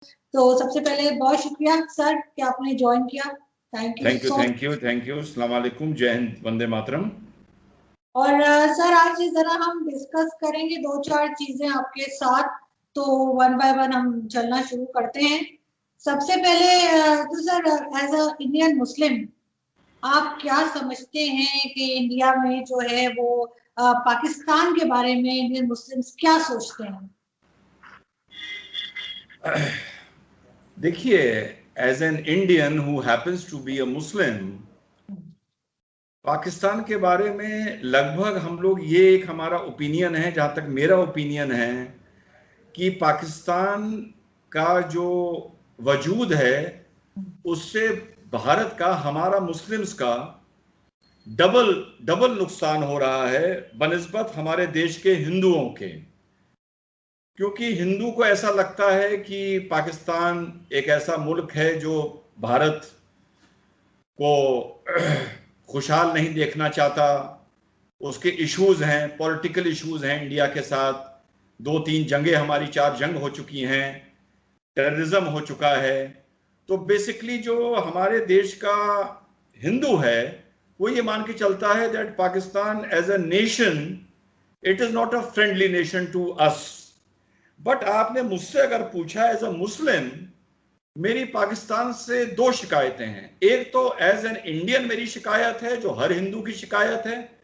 तो सबसे पहले बहुत शुक्रिया सर कि आपने ज्वाइन किया। Thank you. Thank you. अस्सलाम वालेकुम, जय हिंद, वंदे मातरम। और सर आज जरा हम डिस्कस करेंगे दो चार चीजें आपके साथ, तो वन बाय वन हम चलना शुरू करते हैं। सबसे पहले तो sir as a Indian Muslim आप क्या समझते हैं कि इंडिया में जो है वो पाकिस्तान के बारे में इंडियन मुस्लिम्स क्या सोचते हैं? देखिए, as an Indian who happens to be a Muslim, Pakistan के बारे में लगभग हम लोग, ये एक हमारा ओपिनियन है, जहाँ तक मेरा ओपिनियन है, कि पाकिस्तान का जो वजूद है उससे भारत का, हमारा मुस्लिम्स का डबल नुकसान हो रहा है बनिस्बत हमारे देश के हिंदुओं के। क्योंकि हिंदू को ऐसा लगता है कि पाकिस्तान एक ऐसा मुल्क है जो भारत को खुशहाल नहीं देखना चाहता, उसके इश्यूज हैं, पॉलिटिकल इश्यूज हैं इंडिया के साथ, 2-3 जंगें, हमारी 4 जंग हो चुकी हैं, टेररिज्म हो चुका है। तो बेसिकली जो हमारे देश का हिंदू है वो ये मान के चलता है that Pakistan as a nation, it is not a friendly nation to us. But आपने मुझसे अगर पूछा एज अ मुस्लिम, मेरी पाकिस्तान से 2 शिकायतें हैं। एक तो एज एन इंडियन मेरी शिकायत है, जो हर हिंदू की शिकायत है,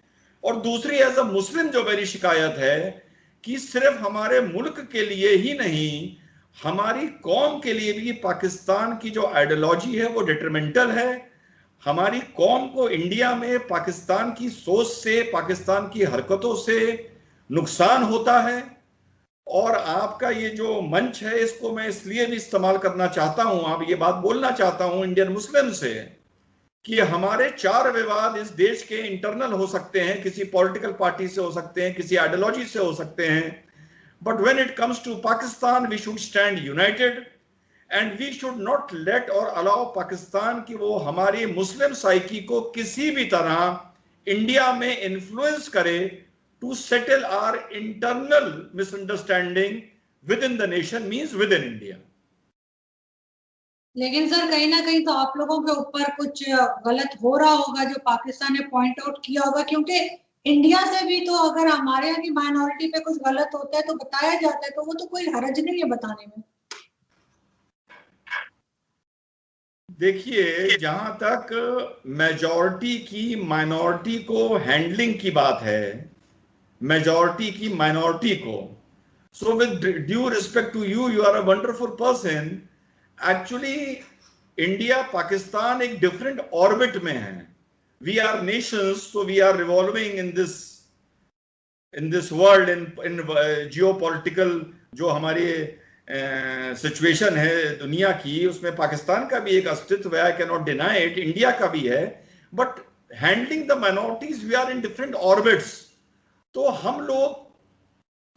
और दूसरी एज अ मुस्लिम जो मेरी शिकायत है कि सिर्फ हमारे मुल्क के लिए ही नहीं, हमारी कौम के लिए भी पाकिस्तान की जो आइडियोलॉजी है वो डिटरमेंटल है। हमारी कौम को इंडिया में पाकिस्तान की सोच से, पाकिस्तान की हरकतों से नुकसान होता है। और आपका ये जो मंच है इसको मैं इसलिए भी इस्तेमाल करना चाहता हूं, आप ये बात बोलना चाहता हूं इंडियन मुस्लिम से, कि हमारे 4 विवाद इस देश के इंटरनल हो सकते हैं, किसी पॉलिटिकल पार्टी से हो सकते हैं, किसी आइडियोलॉजी से हो सकते हैं, but when it comes to Pakistan we should stand united and we should not let और अलाउ पाकिस्तान की वो हमारी मुस्लिम साइकी को किसी भी तरह इंडिया में इन्फ्लुएंस करे to settle our internal misunderstanding within the nation, means within India. लेकिन सर कहीं ना कहीं तो आप लोगों के ऊपर कुछ गलत हो रहा होगा जो पाकिस्तान ने पॉइंट आउट किया होगा, क्योंकि इंडिया से भी तो अगर हमारे यहाँ की माइनॉरिटी पे कुछ गलत होता है तो बताया जाता है, तो वो तो कोई हर्ज नहीं है बताने में। देखिए, जहां तक मेजॉरिटी की माइनॉरिटी को हैंडलिंग की बात है, मेजॉरिटी की माइनॉरिटी को, so with due respect to you, you are a wonderful person. Actually India Pakistan एक डिफरेंट ऑर्बिट में है। We are nations, so we are revolving in this world, in geopolitical जो हमारी सिचुएशन है दुनिया की, उसमें पाकिस्तान का भी एक अस्तित्व है, I can not deny it, India का भी है। But handling the minorities, we are in different orbits. तो हम लोग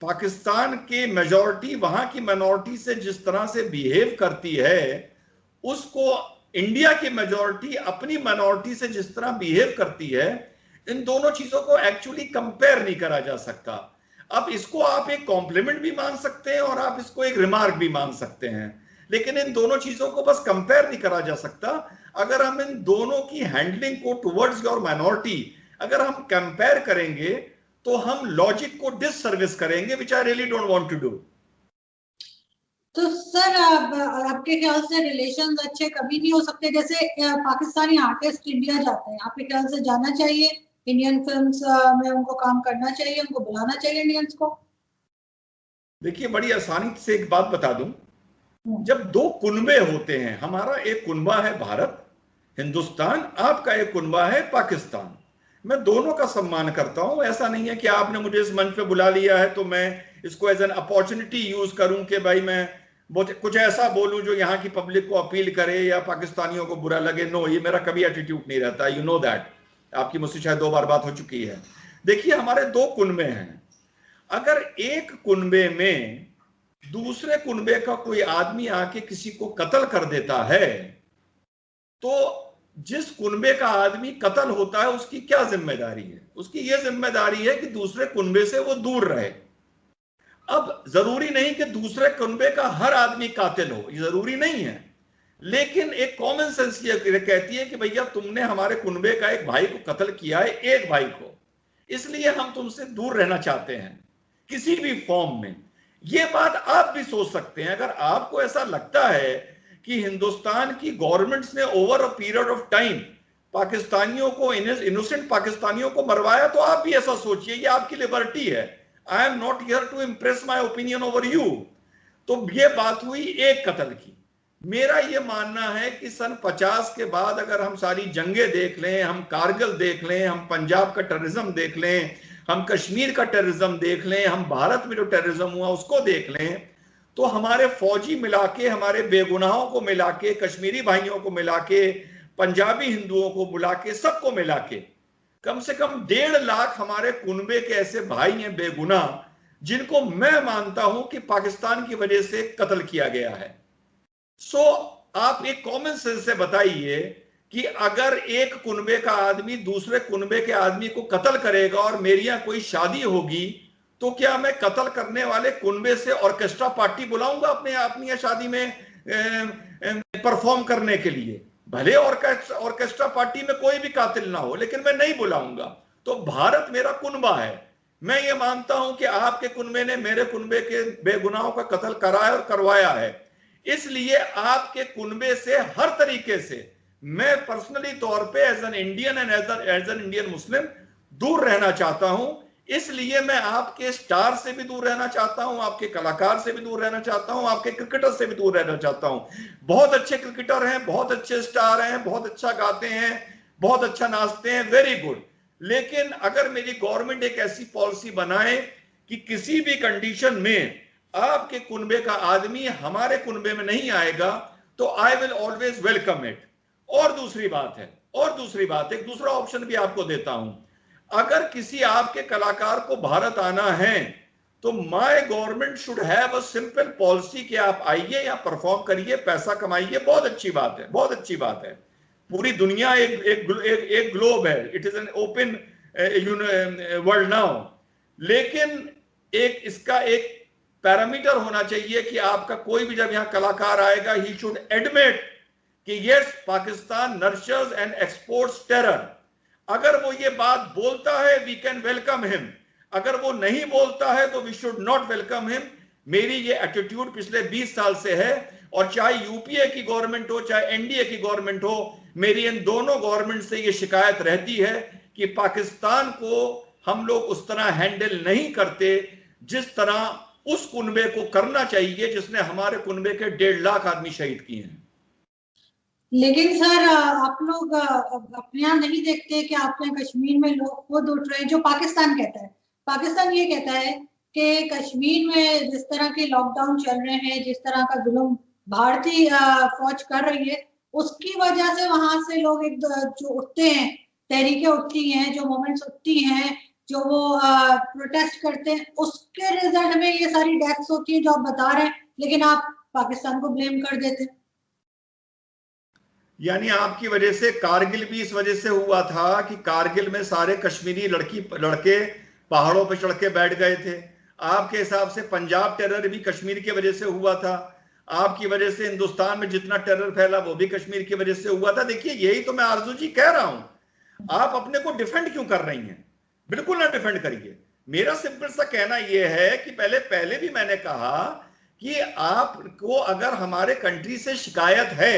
पाकिस्तान के मेजॉरिटी वहां की माइनॉरिटी से जिस तरह से बिहेव करती है, उसको इंडिया की मेजॉरिटी अपनी माइनॉरिटी से जिस तरह बिहेव करती है, इन दोनों चीजों को एक्चुअली कंपेयर नहीं करा जा सकता। अब इसको आप एक कॉम्प्लीमेंट भी मान सकते हैं और आप इसको एक रिमार्क भी मान सकते हैं, लेकिन इन दोनों चीजों को बस कंपेयर नहीं करा जा सकता। अगर हम इन दोनों की हैंडलिंग को टुवर्ड्स योर माइनॉरिटी अगर हम कंपेयर करेंगे तो हम लॉजिक को डिससर्विस करेंगे, which I really don't want to do. तो सर आपके ख्याल से रिलेशंस अच्छे कभी नहीं हो सकते? जैसे पाकिस्तानी आर्टिस्ट इंडिया जाते हैं, आपके ख्याल से जाना चाहिए इंडियन फिल्म्स में, उनको काम करना चाहिए, उनको बुलाना चाहिए इंडियंस को? देखिए, बड़ी आसानी से एक बात बता दूं, जब 2 कुनबे होते हैं, हमारा एक कुनबा है भारत हिंदुस्तान, आपका एक कुनबा है पाकिस्तान, मैं दोनों का सम्मान करता हूं। ऐसा नहीं है कि आपने मुझे इस मंच पे बुला लिया है तो मैं इसको एज एन अपॉर्चुनिटी यूज करूं कि भाई मैं कुछ ऐसा बोलूं जो यहां की पब्लिक को अपील करे या पाकिस्तानियों को बुरा लगे। नो, ये मेरा कभी एटीट्यूड नहीं रहता, यू नो दैट। आपकी मुझसे शायद 2 बार बात हो चुकी है। देखिए, हमारे 2 कुनबे हैं, अगर एक कुनबे में दूसरे कुनबे का कोई आदमी आके किसी को कत्ल कर देता है, तो जिस कुनबे का आदमी कत्ल होता है उसकी क्या जिम्मेदारी है? उसकी यह जिम्मेदारी है कि दूसरे कुनबे से वो दूर रहे। अब जरूरी नहीं कि दूसरे कुनबे का हर आदमी कातिल हो, ये जरूरी नहीं है, लेकिन एक कॉमन सेंस ये कहती है कि भैया तुमने हमारे कुनबे का एक भाई को कत्ल किया है, एक भाई को, इसलिए हम तुमसे दूर रहना चाहते हैं किसी भी फॉर्म में। ये बात आप भी सोच सकते हैं। अगर आपको ऐसा लगता है कि हिंदुस्तान की गवर्नमेंट्स ने over a period of time पाकिस्तानियों को, इनोसेंट पाकिस्तानियों को मरवाया, तो आप भी ऐसा सोचिए, ये आपकी लिबर्टी है। I am not here to impress my opinion over you. तो ये बात हुई एक कत्ल की। मेरा ये मानना है कि सन 50 के बाद अगर हम सारी जंगें देख लें, हम कारगिल देख लें, हम पंजाब का टेररिज्म देख लें, हम कश्मीर का टेररिज्म देख लें, हम भारत में जो टेररिज्म हुआ उसको देख लें, तो हमारे फौजी मिला के, हमारे बेगुनाहों को मिला के, कश्मीरी भाइयों को मिला के, पंजाबी हिंदुओं को बुला के, सबको मिला के कम से कम 1.5 लाख हमारे कुनबे के ऐसे भाई हैं बेगुनाह, जिनको मैं मानता हूं कि पाकिस्तान की वजह से कत्ल किया गया है। सो आप एक कॉमन सेंस से बताइए कि अगर एक कुनबे का आदमी दूसरे कुनबे के आदमी को कत्ल करेगा और मेरी यहां कोई शादी होगी, तो क्या मैं कत्ल करने वाले कुनबे से ऑर्केस्ट्रा पार्टी बुलाऊंगा अपनी शादी में परफॉर्म करने के लिए? भले ऑर्केस्ट्रा पार्टी में कोई भी कातिल ना हो, लेकिन मैं नहीं बुलाऊंगा। तो भारत मेरा कुनबा है। मैं ये मानता हूं कि आपके कुनबे ने मेरे कुनबे के बेगुनाहों का कत्ल कराया और करवाया है, इसलिए आपके कुनबे से हर तरीके से मैं पर्सनली तौर पे as an Indian and as an Indian Muslim दूर रहना चाहता हूं। इसलिए मैं आपके स्टार से भी दूर रहना चाहता हूं, आपके कलाकार से भी दूर रहना चाहता हूं, आपके क्रिकेटर से भी दूर रहना चाहता हूं। बहुत अच्छे क्रिकेटर हैं, बहुत अच्छे स्टार हैं, बहुत अच्छा गाते हैं, बहुत अच्छा नाचते हैं, वेरी गुड। लेकिन अगर मेरी गवर्नमेंट एक ऐसी पॉलिसी बनाए कि किसी भी कंडीशन में आपके कुनबे का आदमी हमारे कुनबे में नहीं आएगा, तो I will always welcome it. और दूसरी बात एक दूसरा ऑप्शन भी आपको देता हूं। अगर किसी आपके कलाकार को भारत आना है, तो my government should have a simple policy कि आप आइए, यहां परफॉर्म करिए, पैसा कमाइए, बहुत अच्छी बात है, बहुत अच्छी बात है। पूरी दुनिया एक ग्लोब है, it is an open world now. लेकिन इसका एक पैरामीटर होना चाहिए कि आपका कोई भी जब यहां कलाकार आएगा, ही शुड एडमिट कि yes, Pakistan nurtures and exports terror. अगर वो ये बात बोलता है, वी कैन वेलकम हिम। अगर वो नहीं बोलता है, तो we should not welcome him. मेरी ये एटीट्यूड पिछले 20 साल से है, और चाहे यूपीए की गवर्नमेंट हो, चाहे एनडीए की गवर्नमेंट हो, मेरी इन दोनों गवर्नमेंट से ये शिकायत रहती है कि पाकिस्तान को हम लोग उस तरह हैंडल नहीं करते जिस तरह उस कुनबे को करना चाहिए जिसने हमारे कुनबे के 1.5 लाख आदमी शहीद किए हैं। लेकिन सर, आप लोग अपने यहाँ नहीं देखते कि आपके यहाँ कश्मीर में लोग खुद उठ रहे हैं, जो पाकिस्तान कहता है, पाकिस्तान ये कहता है कि कश्मीर में जिस तरह के लॉकडाउन चल रहे हैं, जिस तरह का जुल्म भारतीय फौज कर रही है, उसकी वजह से वहां से लोग एक जो उठते हैं, तहरीकें उठती हैं, जो मूवमेंट्स उठती हैं, जो वो प्रोटेस्ट करते हैं, उसके रिजल्ट में ये सारी डेथ्स होती है जो आप बता रहे हैं, लेकिन आप पाकिस्तान को ब्लेम कर देते हैं। यानी आपकी वजह से कारगिल भी इस वजह से हुआ था कि कारगिल में सारे कश्मीरी लड़के पहाड़ों पर चढ़ के बैठ गए थे। आपके हिसाब से पंजाब टेरर भी कश्मीर की वजह से हुआ था। आपकी वजह से हिंदुस्तान में जितना टेरर फैला वो भी कश्मीर की वजह से हुआ था। देखिए, यही तो मैं आरजू जी कह रहा हूं, आप अपने को डिफेंड क्यों कर रही हैं? बिल्कुल ना डिफेंड करिए। मेरा सिंपल सा कहना यह है कि पहले भी मैंने कहा कि आपको अगर हमारे कंट्री से शिकायत है,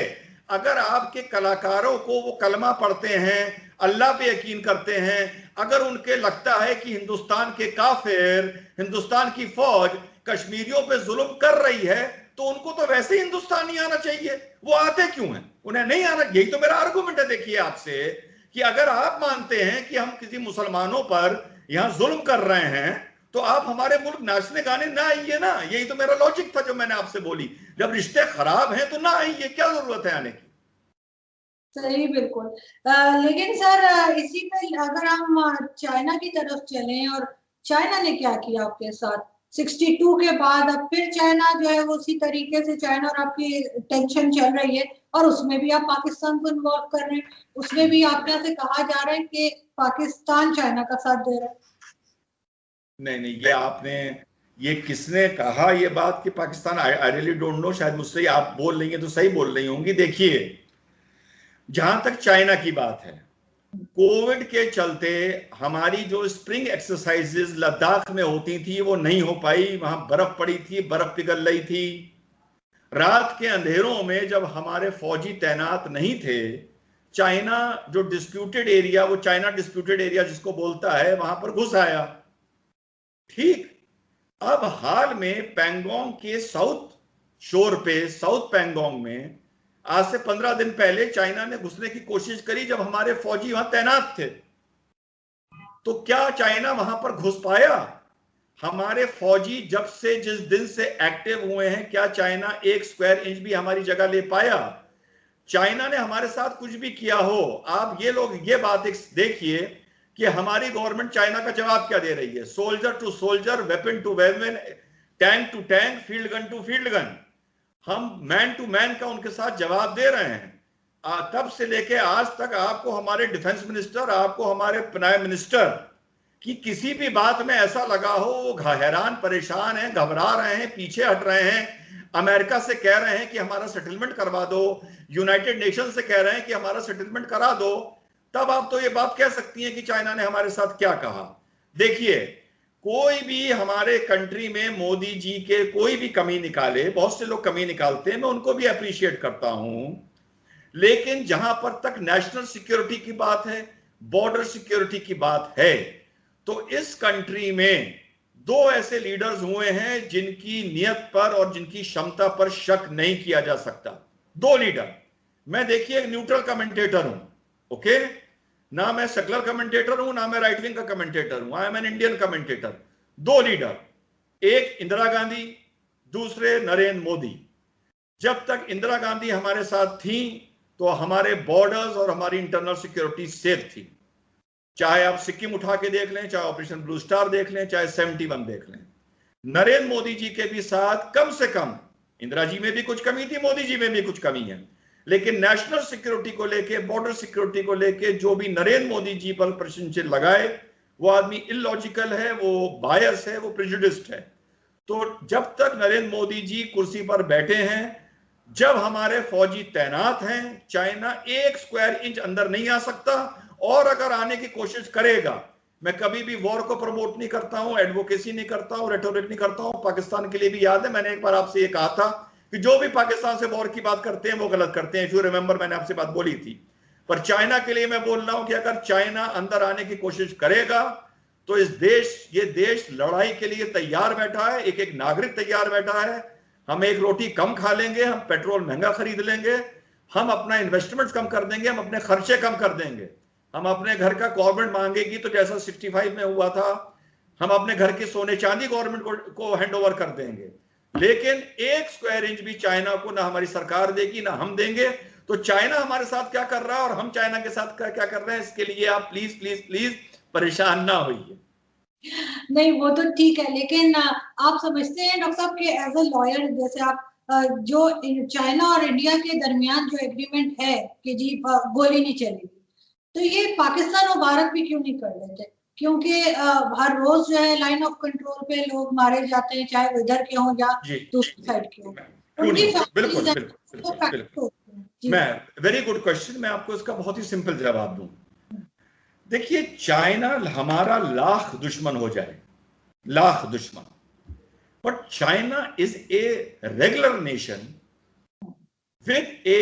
अगर आपके कलाकारों को वो कलमा पढ़ते हैं, अल्लाह पे यकीन करते हैं, अगर उनके लगता है कि हिंदुस्तान के काफिर, हिंदुस्तान की फौज कश्मीरियों पे जुल्म कर रही है, तो उनको तो वैसे ही हिंदुस्तान नहीं आना चाहिए। वो आते क्यों हैं? उन्हें नहीं आना। यही तो मेरा आर्गुमेंट है। देखिए आपसे कि अगर आप मानते हैं कि हम किसी मुसलमानों पर यहां जुल्म कर रहे हैं, तो आप हमारे मुल्क नाचने गाने ना आइए ना। यही तो मेरा लॉजिक था जो मैंने आपसे बोली। जब रिश्ते खराब हैं तो ना आइए, क्या जरूरत है आने की? सही, बिल्कुल। लेकिन सर, इसी पे अगर हम चाइना की तरफ चलें, और चाइना ने क्या किया आपके साथ 62 के बाद, अब फिर चाइना जो है वो उसी तरीके से, चाइना और आपकी टेंशन चल रही है, और उसमें भी आप पाकिस्तान को इन्वॉल्व कर रहे हैं। उसमें भी आपके यहाँ से कहा जा रहा है कि पाकिस्तान चाइना का साथ दे रहा है। नहीं, ये किसने कहा ये बात कि पाकिस्तान, आई रियली डोंट नो, शायद मुझसे आप बोल रही हैं तो सही बोल रही होंगी। देखिए, जहां तक चाइना की बात है, कोविड के चलते हमारी जो स्प्रिंग एक्सरसाइजेज लद्दाख में होती थी वो नहीं हो पाई, वहां बर्फ पड़ी थी, बर्फ पिघल रही थी। रात के अंधेरों में जब हमारे फौजी तैनात नहीं थे, चाइना जो डिस्प्यूटेड एरिया, वो चाइना डिस्प्यूटेड एरिया जिसको बोलता है, वहां पर घुस आया। ठीक, अब हाल में पैंगोंग के साउथ शोर पे, साउथ पैंगोंग में आज से 15 दिन पहले चाइना ने घुसने की कोशिश करी जब हमारे फौजी वहां तैनात थे। तो क्या चाइना वहां पर घुस पाया? हमारे फौजी जब से, जिस दिन से एक्टिव हुए हैं, क्या चाइना 1 स्क्वायर इंच भी हमारी जगह ले पाया? चाइना ने हमारे साथ कुछ भी किया हो, आप ये लोग ये बात देखिए कि हमारी गवर्नमेंट चाइना का जवाब क्या दे रही है। Soldier to soldier, weapon to weapon, tank to tank, field gun to field gun, हम मैन टू मैन का उनके साथ जवाब दे रहे हैं। तब से लेके आज तक आपको हमारे डिफेंस मिनिस्टर, आपको हमारे प्राइम मिनिस्टर की किसी भी बात में ऐसा लगा हो वो हैरान परेशान हैं, घबरा रहे हैं, पीछे हट रहे हैं, अमेरिका से कह रहे हैं कि हमारा सेटलमेंट करवा दो, यूनाइटेड नेशन से कह रहे हैं कि हमारा सेटलमेंट करा दो, तब आप तो ये बात कह सकती हैं कि चाइना ने हमारे साथ क्या कहा। देखिए, कोई भी हमारे कंट्री में मोदी जी के कोई भी कमी निकाले, बहुत से लोग कमी निकालते हैं, मैं उनको भी अप्रिशिएट करता हूं, लेकिन जहां पर तक नेशनल सिक्योरिटी की बात है, बॉर्डर सिक्योरिटी की बात है, तो इस कंट्री में 2 ऐसे लीडर्स हुए हैं जिनकी नियत पर और जिनकी क्षमता पर शक नहीं किया जा सकता। 2 लीडर। मैं देखिए एक न्यूट्रल कमेंटेटर हूं, ओके, ना मैं सेकुलर कमेंटेटर हूं, ना मैं राइट विंग का कमेंटेटर हूं, I am an Indian commentator. 2 leader, एक इंदिरा गांधी, दूसरे नरेंद्र मोदी। जब तक इंदिरा गांधी हमारे साथ थी तो हमारे बॉर्डर्स और हमारी इंटरनल सिक्योरिटी सेफ थी। चाहे आप सिक्किम उठा के देख लें, चाहे ऑपरेशन ब्लू स्टार देख लें, चाहे 71 देख लें। नरेंद्र मोदी जी के भी साथ कम से कम, इंदिरा जी में भी कुछ कमी थी, मोदी जी में भी कुछ कमी है, लेकिन नेशनल सिक्योरिटी को लेके, बॉर्डर सिक्योरिटी को लेके जो भी नरेंद्र मोदी जी पर प्रश्न चिन्ह लगाए, वो आदमी इलॉजिकल है, वो बायस है, वो प्रेजुडिस्ड है। तो जब तक नरेंद्र मोदी जी कुर्सी पर बैठे हैं, जब हमारे फौजी तैनात हैं, चाइना 1 स्क्वायर इंच अंदर नहीं आ सकता, और अगर आने की कोशिश करेगा, मैं कभी भी वॉर को प्रमोट नहीं करता हूं, एडवोकेसी नहीं करता हूं, रेटोरिक नहीं करता हूं। पाकिस्तान के लिए भी याद है, मैंने एक बार आपसे ये कहा था कि जो भी पाकिस्तान से वॉर की बात करते हैं वो गलत करते हैं, इफ यू रिमेंबर, मैंने आपसे बात बोली थी। पर चाइना के लिए मैं बोल रहा हूं कि अगर चाइना अंदर आने की कोशिश करेगा तो ये देश लड़ाई के लिए तैयार बैठा है, एक एक नागरिक तैयार बैठा है। हम एक रोटी कम खा लेंगे, हम पेट्रोल महंगा खरीद लेंगे, हम अपना इन्वेस्टमेंट कम कर देंगे, हम अपने खर्चे कम कर देंगे, हम अपने घर का गवर्नमेंट मांगेगी तो जैसा 65 में हुआ था, हम अपने घर के सोने चांदी गवर्नमेंट को हैंड ओवर कर देंगे। लेकिन 1 स्क्वायर इंच भी चाइना को ना हमारी सरकार देगी ना हम देंगे। तो चाइना हमारे साथ क्या कर रहा है और हम चाइना के साथ क्या कर रहे हैं, इसके लिए आप प्लीज प्लीज प्लीज परेशान ना होइए। नहीं, वो तो ठीक है, लेकिन आप समझते हैं डॉक्टर साहब कि एज अ लॉयर, जैसे आप जो चाइना और इंडिया के दरमियान जो एग्रीमेंट है कि जी गोली नहीं चलेगी, तो ये पाकिस्तान और भारत भी क्यों नहीं कर लेते? क्योंकि हर रोज जो है लाइन ऑफ कंट्रोल पे लोग मारे जाते हैं, चाहे वो इधर के हों या दूसरी साइड के हों। बिल्कुल बिल्कुल बिल्कुल। मैं, वेरी गुड क्वेश्चन, मैं आपको इसका बहुत ही सिंपल जवाब दूं। देखिए, चाइना हमारा लाख दुश्मन हो जाए, लाख दुश्मन, but China is a regular nation with a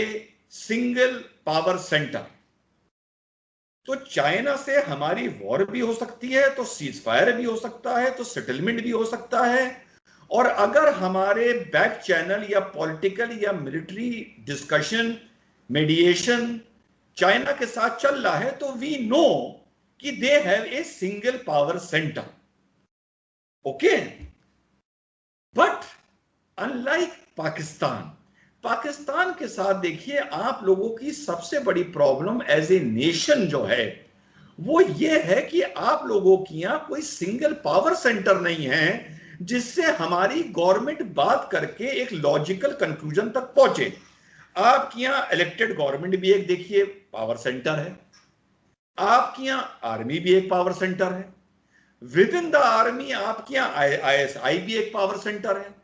single power centre. तो चाइना से हमारी वॉर भी हो सकती है, तो सीज फायर भी हो सकता है, तो सेटलमेंट भी हो सकता है। और अगर हमारे बैक चैनल या पॉलिटिकल या मिलिट्री डिस्कशन, मीडिएशन चाइना के साथ चल रहा है, तो वी नो कि they have a single power centre, okay. But unlike Pakistan के साथ देखिए, आप लोगों की सबसे बड़ी प्रॉब्लम एज ए नेशन जो है वो ये है कि आप लोगों की यहां कोई सिंगल पावर सेंटर नहीं है जिससे हमारी गवर्नमेंट बात करके एक लॉजिकल कंक्लूजन तक पहुंचे। आपकी यहां इलेक्टेड गवर्नमेंट भी एक देखिए पावर सेंटर है, आपकी यहां आर्मी भी एक पावर सेंटर है, विद इन द आर्मी आपके यहाँ ISI भी एक पावर सेंटर है,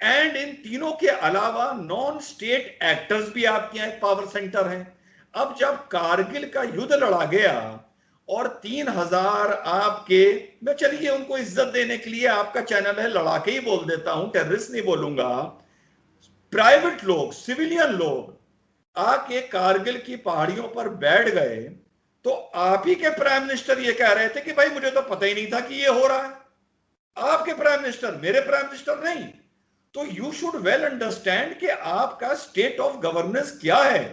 एंड इन तीनों के अलावा नॉन स्टेट एक्टर्स भी आपके यहाँ एक पावर सेंटर हैं। अब जब कारगिल का युद्ध लड़ा गया और 3000 आपके, मैं चलिए उनको इज्जत देने के लिए आपका चैनल है, लड़ा के ही बोल देता हूं, टेररिस्ट नहीं बोलूंगा, प्राइवेट लोग, सिविलियन लोग आके कारगिल की पहाड़ियों पर बैठ गए, तो आप ही के प्राइम मिनिस्टर ये कह रहे थे कि भाई मुझे तो पता ही नहीं था कि ये हो रहा है। आपके प्राइम मिनिस्टर, मेरे प्राइम मिनिस्टर नहीं। तो यू शुड वेल अंडरस्टैंड कि आपका स्टेट ऑफ गवर्नेंस क्या है,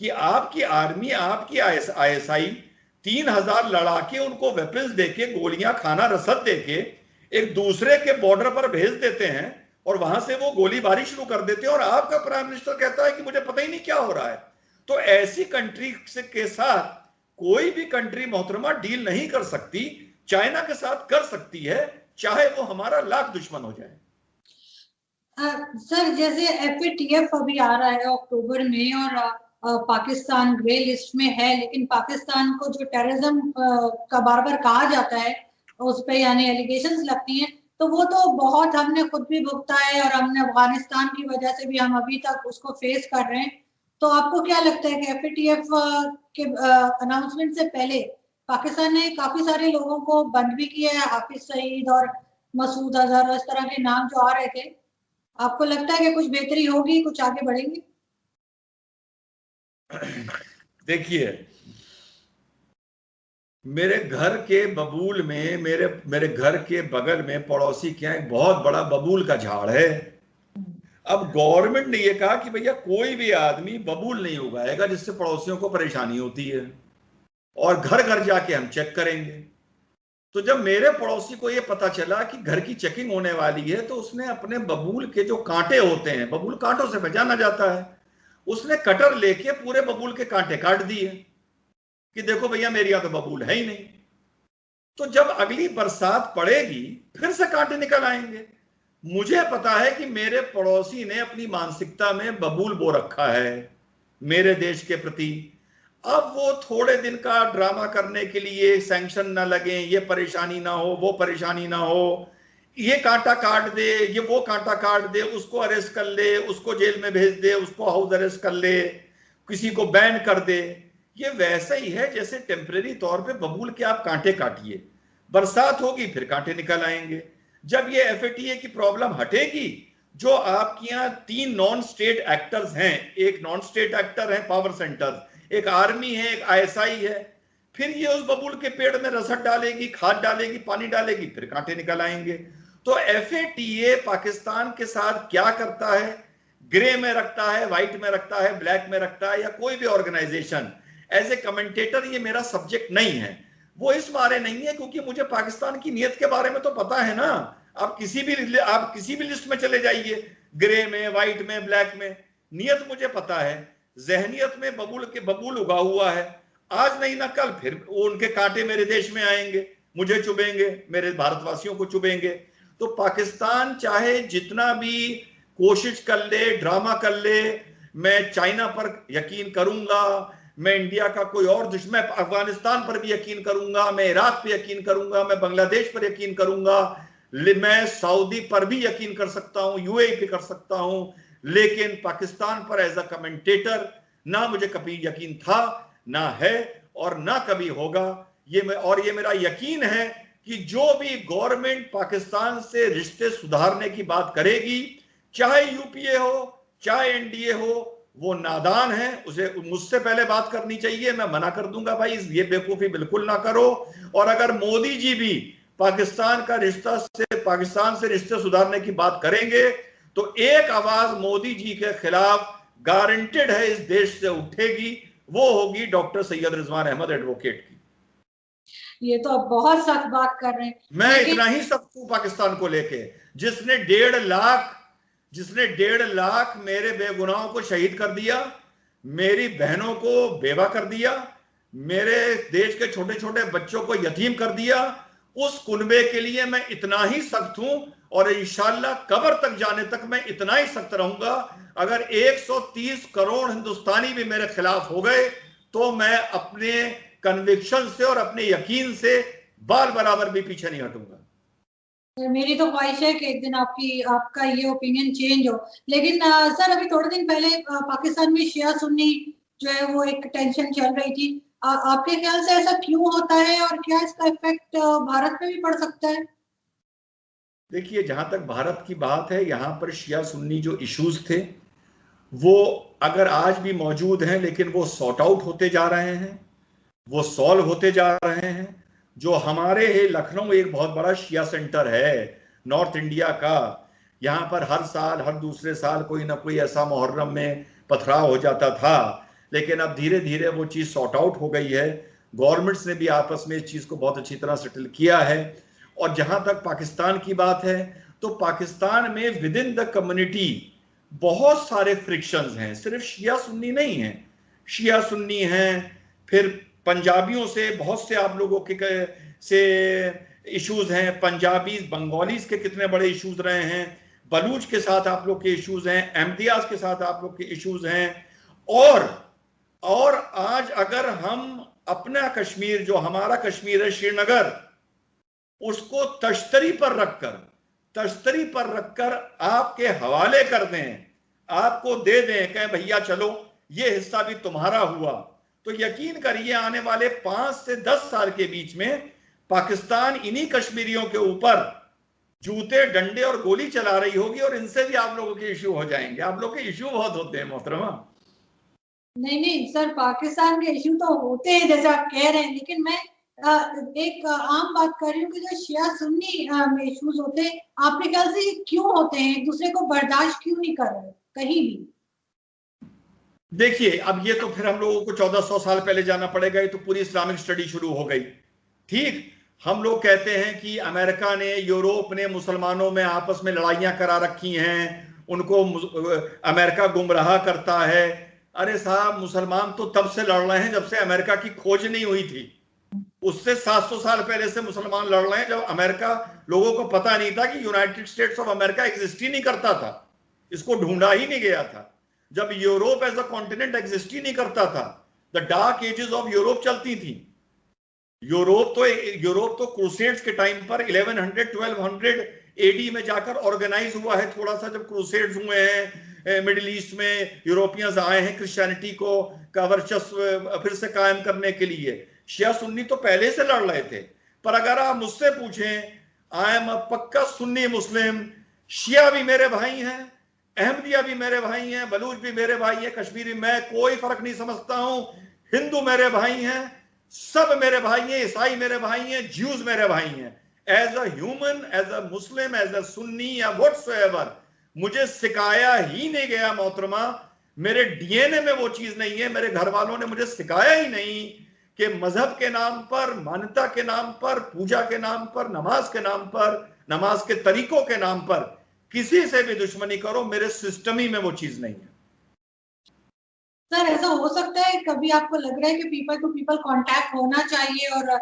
कि आपकी आर्मी, आपकी ISI 3000 लड़ा के उनको वेपन्स देके, गोलियां खाना रसद देके एक दूसरे के बॉर्डर पर भेज देते हैं और वहां से वो गोलीबारी शुरू कर देते हैं, और आपका प्राइम मिनिस्टर कहता है कि मुझे पता ही नहीं क्या हो रहा है। तो ऐसी कंट्री के साथ कोई भी कंट्री मोहतरमा डील नहीं कर सकती। चाइना के साथ कर सकती है, चाहे वो हमारा लाख दुश्मन हो जाए। सर, जैसे FATF अभी आ रहा है अक्टूबर में, और पाकिस्तान ग्रे लिस्ट में है, लेकिन पाकिस्तान को जो टेररिज्म का बार बार कहा जाता है, उस पे यानी एलिगेशंस लगती हैं, तो वो तो बहुत हमने खुद भी भुगता है, और हमने अफगानिस्तान की वजह से भी हम अभी तक उसको फेस कर रहे हैं। तो आपको क्या लगता है कि FATF के अनाउंसमेंट से पहले पाकिस्तान ने काफी सारे लोगों को बंद भी किया है, हाफिज सईद और मसूद अजहर, इस तरह के नाम जो आ रहे थे, आपको लगता है कि कुछ बेहतरी होगी, कुछ आगे बढ़ेंगे? देखिए, मेरे घर के बबूल में, मेरे घर के बगल में पड़ोसी के यहाँ एक बहुत बड़ा बबूल का झाड़ है। अब गवर्नमेंट ने ये कहा कि भैया कोई भी आदमी बबूल नहीं उगाएगा जिससे पड़ोसियों को परेशानी होती है, और घर घर जाके हम चेक करेंगे। तो जब मेरे पड़ोसी को ये पता चला कि घर की चेकिंग होने वाली है, तो उसने अपने बबूल के जो कांटे होते हैं, बबूल कांटों से पहचाना जाता है, उसने कटर लेके पूरे बबूल के कांटे काट दिए कि देखो भैया मेरे यहां तो बबूल है ही नहीं। तो जब अगली बरसात पड़ेगी फिर से कांटे निकल आएंगे। मुझे पता है कि मेरे पड़ोसी ने अपनी मानसिकता में बबूल बो रखा है मेरे देश के प्रति। अब वो थोड़े दिन का ड्रामा करने के लिए, सैंक्शन ना लगे, ये परेशानी ना हो, वो परेशानी ना हो, ये कांटा काट दे, ये वो कांटा काट दे, उसको अरेस्ट कर ले, उसको जेल में भेज दे, उसको हाउस अरेस्ट कर ले, किसी को बैन कर दे। ये वैसे ही है जैसे टेम्परेरी तौर पे बबूल के आप कांटे काटिए, बरसात होगी फिर कांटे निकल आएंगे। जब ये FATA की प्रॉब्लम हटेगी, जो आपके यहाँ 3 नॉन स्टेट एक्टर्स हैं, एक नॉन स्टेट एक्टर है पावर सेंटर, एक आर्मी है, एक ISI है, फिर ये उस बबूल के पेड़ में रसद डालेगी, खाद डालेगी, पानी डालेगी, फिर कांटे निकल आएंगे। तो FATA पाकिस्तान के साथ क्या करता है, ग्रे में रखता है, व्हाइट में रखता है, ब्लैक में रखता है, या कोई भी ऑर्गेनाइजेशन, एज ए कमेंटेटर ये मेरा सब्जेक्ट नहीं है। वो इस बारे नहीं है क्योंकि मुझे पाकिस्तान की नीयत के बारे में तो पता है ना। आप किसी भी लिस्ट में चले जाइए, ग्रे में, व्हाइट में, ब्लैक में, नियत मुझे पता है। जहनियत में बबूल उगा हुआ है, आज नहीं ना कल फिर उनके कांटे मेरे देश में आएंगे, मुझे चुभेंगे, मेरे भारतवासियों को चुभेंगे। तो पाकिस्तान चाहे जितना भी कोशिश कर ले, ड्रामा कर ले, मैं चाइना पर यकीन करूंगा, मैं इंडिया का कोई और दुश्मन, अफगानिस्तान पर भी यकीन करूंगा, मैं इराक पे यकीन करूंगा, मैं बांग्लादेश पर यकीन करूंगा, मैं सऊदी पर भी यकीन कर सकता हूं, UAE पे कर सकता हूं, लेकिन पाकिस्तान पर एज अ कमेंटेटर ना मुझे कभी यकीन था, ना है, और ना कभी होगा। ये मेरा यकीन है कि जो भी गवर्नमेंट पाकिस्तान से रिश्ते सुधारने की बात करेगी, चाहे UPA हो, चाहे NDA हो, वो नादान है, उसे मुझसे पहले बात करनी चाहिए। मैं मना कर दूंगा भाई ये बेवकूफी बिल्कुल ना करो। और अगर मोदी जी भी पाकिस्तान से रिश्ते सुधारने की बात करेंगे, तो एक आवाज मोदी जी के खिलाफ गारंटेड है इस देश से उठेगी, वो होगी डॉक्टर सैयद रिजवान अहमद एडवोकेट की। ये तो आप बहुत सख्त बात कर रहे हैं। मैं इतना ही सख्त हूं पाकिस्तान को लेके, जिसने 1.5 लाख मेरे बेगुनाहों को शहीद कर दिया, मेरी बहनों को बेवा कर दिया, मेरे देश के छोटे छोटे बच्चों को यतीम कर दिया, उस कुनबे के लिए मैं इतना ही सख्त हूं, और इंशाल्लाह कब्र तक जाने तक मैं इतना ही सख्त रहूंगा। अगर 130 करोड़ हिंदुस्तानी भी मेरे खिलाफ हो गए, तो मैं अपने कन्विक्शन से और अपने यकीन से बाल बराबर भी पीछे नहीं हटूंगा। मेरी तो ख्वाहिश है कि एक दिन आपका ये ओपिनियन चेंज हो। लेकिन सर, अभी थोड़े दिन पहले पाकिस्तान में शिया सुन्नी जो है वो एक टेंशन चल रही थी। आपके ख्याल से ऐसा क्यों होता है और क्या इसका इफेक्ट भारत पे भी पड़ सकता है? देखिए, जहां तक भारत की बात है, यहां पर शिया सुन्नी जो इश्यूज थे वो अगर आज भी मौजूद हैं, लेकिन वो सॉर्ट आउट होते जा रहे हैं, वो सॉल्व होते जा रहे हैं। जो हमारे लखनऊ एक बहुत बड़ा शिया सेंटर है नॉर्थ इंडिया का, यहाँ पर हर साल हर दूसरे साल कोई ना कोई ऐसा मुहर्रम में पथराव हो जाता था, लेकिन अब धीरे धीरे वो चीज़ सॉर्ट आउट हो गई है। गवर्नमेंट्स ने भी आपस में इस चीज़ को बहुत अच्छी तरह सेटल किया है। और जहाँ तक पाकिस्तान की बात है, तो पाकिस्तान में विद इन द कम्युनिटी बहुत सारे फ्रिक्शंस हैं, सिर्फ शिया सुन्नी नहीं है, शिया सुन्नी हैं, फिर पंजाबियों से बहुत से आप लोगों के से इश्यूज हैं, पंजाबी बंगालीज के कितने बड़े इश्यूज रहे हैं, बलूच के साथ आप लोग के इश्यूज हैं, अहमदियाज के साथ आप लोग के इश्यूज हैं। और आज अगर हम अपना कश्मीर, जो हमारा कश्मीर है श्रीनगर, उसको तश्तरी पर रखकर आपके हवाले कर दें, आपको दे दें, कहें भैया चलो ये हिस्सा भी तुम्हारा हुआ, तो यकीन करिए आने वाले 5 से 10 साल के बीच में पाकिस्तान इन्हीं कश्मीरियों के ऊपर जूते, डंडे और गोली चला रही होगी, और इनसे भी आप लोगों के इश्यू हो जाएंगे। आप लोग के इश्यू बहुत होते हैं मोहतरमा। नहीं नहीं सर, पाकिस्तान के इश्यू तो होते हैं जैसे आप कह रहे हैं, लेकिन मैं एक आम बात कर रही हूँ कि जो शिया सुन्नी में इश्यूज होते हैं, आपके ख्याल से ये क्यों होते हैं? एक दूसरे को बर्दाश्त क्यों नहीं कर रहे कहीं भी? देखिए, अब ये तो फिर हम लोगों को 1400 साल पहले जाना पड़ेगा, ये तो पूरी इस्लामिक स्टडी शुरू हो गई। ठीक, हम लोग कहते हैं कि अमेरिका ने, यूरोप ने मुसलमानों में आपस में लड़ाइयां करा रखी हैं, उनको अमेरिका गुमराह करता है। अरे साहब, मुसलमान तो तब से लड़ रहे हैं जब से अमेरिका की खोज नहीं हुई थी। उससे 700 साल पहले से मुसलमान लड़ रहे हैं, जब अमेरिका, लोगों को पता नहीं था कि United States of America exist ही नहीं करता था, इसको ढूंढा ही नहीं गया था। जब Europe as a continent exist ही नहीं करता था, the dark ages of Europe चलती थी। यूरोप तो क्रूसेड्स के टाइम पर 1100-1200 एडी में जाकर ऑर्गेनाइज हुआ है थोड़ा सा, जब क्रूसेड्स हुए हैं मिडिल ईस्ट में, यूरोपियंस आए हैं क्रिश्चियनिटी को का वर्चस्व फिर से कायम करने के लिए। शिया सुन्नी तो पहले से लड़ रहे थे, पर अगर आप मुझसे पूछें, आई एम अ पक्का सुन्नी मुस्लिम। शिया भी मेरे भाई हैं, अहमदिया भी मेरे भाई हैं, बलूच भी मेरे भाई हैं, कश्मीरी, मैं कोई फर्क नहीं समझता हूं। हिंदू मेरे भाई हैं, सब मेरे भाई हैं, ईसाई मेरे भाई हैं, ज्यूज मेरे भाई हैं। As a human, as a Muslim, as a Sunni या व्हाट्सएवर, मुझे सिखाया ही नहीं गया मोहतरमा, मेरे डीएनए में वो चीज नहीं है, मेरे घर वालों ने मुझे सिखाया ही नहीं कि मजहब के नाम पर, मान्यता के नाम पर, पूजा के नाम पर, नमाज के नाम पर, नमाज के तरीकों के नाम पर किसी से भी दुश्मनी करो, मेरे सिस्टम ही में वो चीज नहीं है। सर, ऐसा हो सकता है कभी आपको लग रहा है कि पीपल टू पीपल कांटेक्ट होना चाहिए और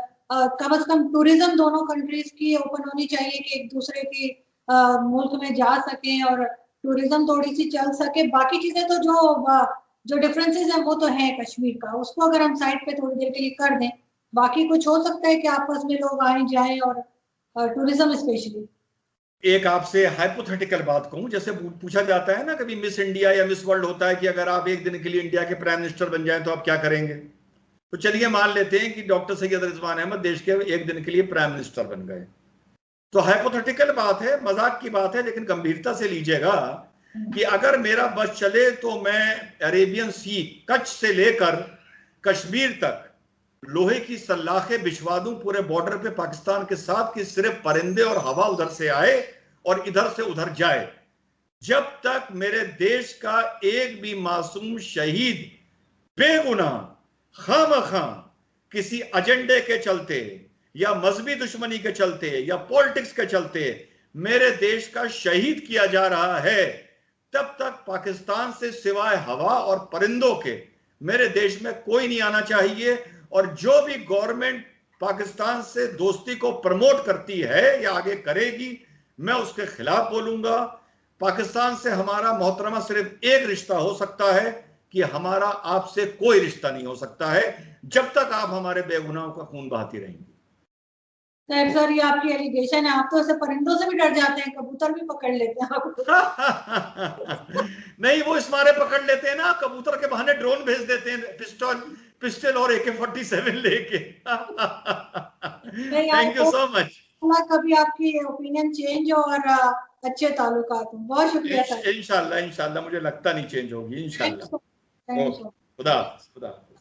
कम से कम टूरिज्म दोनों कंट्रीज की ओपन होनी चाहिए कि एक दूसरे के मुल्क में जा सकें और टूरिज्म थोड़ी सी चल सके? बाकी चीजें तो जो डिफरेंसेस हैं वो तो है कश्मीर का, उसको अगर हम साइड पे थोड़ी देर के लिए कर दें, बाकी कुछ हो सकता है कि आपस में लोग आए जाएं और टूरिज्म स्पेशली। एक आपसे हाइपोथेटिकल बात कहूं, जैसे पूछा जाता है ना कभी, मिस इंडिया या मिस वर्ल्ड होता है कि अगर आप एक दिन के लिए इंडिया के प्राइम मिनिस्टर बन जाएं तो आप क्या करेंगे। तो चलिए मान लेते हैं कि डॉक्टर सैयद रिजवान अहमद देश के एक दिन के लिए प्राइम मिनिस्टर बन गए। तो हाइपोथेटिकल बात है, मजाक की बात है, लेकिन गंभीरता से लीजिएगा कि अगर मेरा बस चले तो मैं अरेबियन सी, कच्छ से लेकर कश्मीर तक लोहे की सलाखें बिछवा दूं पूरे बॉर्डर पे पाकिस्तान के साथ, कि सिर्फ परिंदे और हवा उधर से आए और इधर से उधर जाए। जब तक मेरे देश का एक भी मासूम शहीद बेगुनाह खामखा किसी एजेंडे के चलते या मजहबी दुश्मनी के चलते या पॉलिटिक्स के चलते मेरे देश का शहीद किया जा रहा है, तब तक पाकिस्तान से सिवाय हवा और परिंदों के मेरे देश में कोई नहीं आना चाहिए। और जो भी गवर्नमेंट पाकिस्तान से दोस्ती को प्रमोट करती है या आगे करेगी, मैं उसके खिलाफ बोलूंगा। पाकिस्तान से हमारा मोहतरमा सिर्फ एक रिश्ता हो सकता है कि हमारा आपसे कोई रिश्ता नहीं हो सकता है जब तक आप हमारे बेगुनाहों का खून बहाती रहेंगी। सर ये आपकी एलिगेशन है, आप तो ऐसे परिंदों से भी डर जाते हैं, कबूतर भी पकड़ लेते हैं आपको। नहीं, वो इस मारे पकड़ लेते हैं ना, कबूतर के बहाने ड्रोन भेज देते हैं, पिस्टल और AK-47 लेके। नहीं थैंक यू सो मच। कभी आपकी ओपिनियन चेंज हो और अच्छे ताल्लुकात हो। बहुत शुक्रिया सर। इंशाल्लाह इंशाल्लाह, मुझे लगता नहीं चेंज होगी, थैंक इंशाल्लाह। यू। ओके, खुदा हाफिज, खुदा हाफिज।